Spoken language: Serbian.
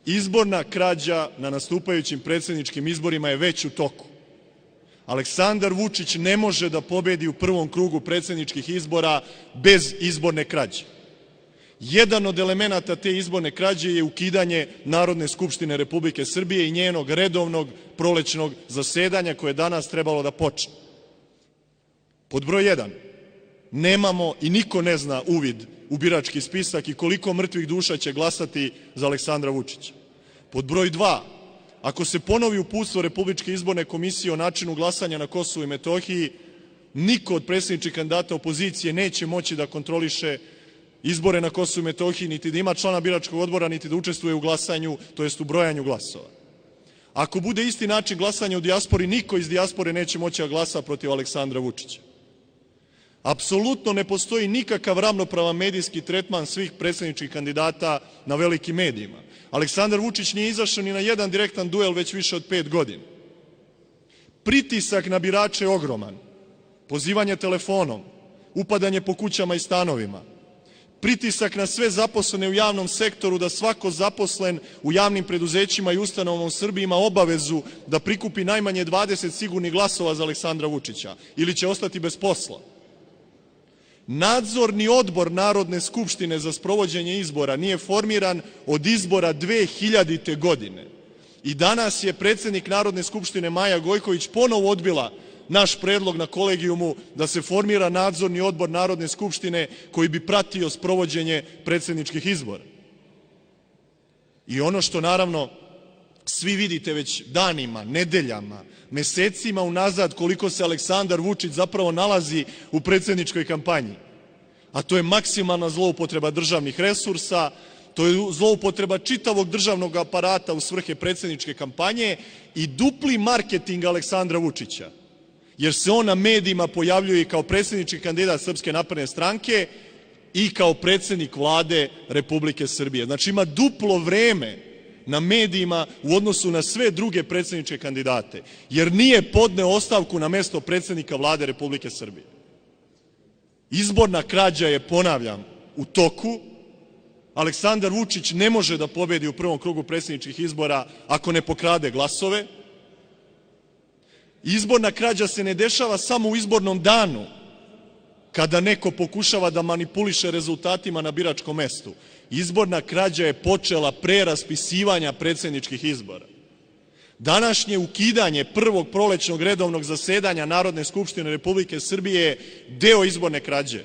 Izborna krađa na nastupajućim predsjedničkim izborima je već u toku. Aleksandar Vučić ne može da pobedi u prvom krugu predsjedničkih izbora bez izborne krađe. Jedan od elemenata te izborne krađe je ukidanje Narodne skupštine Republike Srbije i njenog redovnog prolećnog zasedanja koje je danas trebalo da počne. Pod broj 1. Nemamo i niko ne zna uvid u birački spisak i koliko mrtvih duša će glasati za Aleksandra Vučića. Pod broj 2. Ako se ponovi uputstvo Republičke izborne komisije o načinu glasanja na Kosovu i Metohiji, niko od predsjedničkih kandidata opozicije neće moći da kontroliše izbore na Kosovu i Metohiji, niti da ima člana biračkog odbora, niti da učestvuje u glasanju, to jest u brojanju glasova. Ako bude isti način glasanja u dijaspori, niko iz dijaspore neće moći da glasa protiv Aleksandra Vučića. Apsolutno ne postoji nikakav ravnopravan medijski tretman svih predsjedničkih kandidata na velikim medijima. Aleksandar Vučić nije izašao ni na jedan direktan duel već više od 5 godina. Pritisak na birače je ogroman. Pozivanje telefonom, upadanje po kućama i stanovima, pritisak na sve zaposlene u javnom sektoru da svako zaposlen u javnim preduzećima i ustanovama u Srbiji ima obavezu da prikupi najmanje 20 sigurnih glasova za Aleksandra Vučića ili će ostati bez posla. Nadzorni odbor Narodne skupštine za sprovođenje izbora nije formiran od izbora 2000. godine. I danas je predsednik Narodne skupštine Maja Gojković ponovo odbila naš predlog na kolegijumu da se formira nadzorni odbor Narodne skupštine koji bi pratio sprovođenje predsjedničkih izbora. I ono što naravno svi vidite već danima, nedeljama, mesecima unazad koliko se Aleksandar Vučić zapravo nalazi u predsjedničkoj kampanji, a to je maksimalna zloupotreba državnih resursa, to je zloupotreba čitavog državnog aparata u svrhe predsjedničke kampanje i dupli marketing Aleksandra Vučića, jer se on na medijima pojavljuje i kao predsjednički kandidat Srpske napredne stranke i kao predsjednik Vlade Republike Srbije. Znači ima duplo vreme na medijima u odnosu na sve druge predsjedničke kandidate, jer nije podneo ostavku na mesto predsjednika Vlade Republike Srbije. Izborna krađa je, ponavljam, u toku. Aleksandar Vučić ne može da pobedi u prvom krugu predsjedničkih izbora ako ne pokrade glasove. Izborna krađa se ne dešava samo u izbornom danu, kada neko pokušava da manipuliše rezultatima na biračkom mestu. Izborna krađa je počela pre raspisivanja predsjedničkih izbora. Današnje ukidanje prvog prolećnog redovnog zasedanja Narodne skupštine Republike Srbije je deo izborne krađe.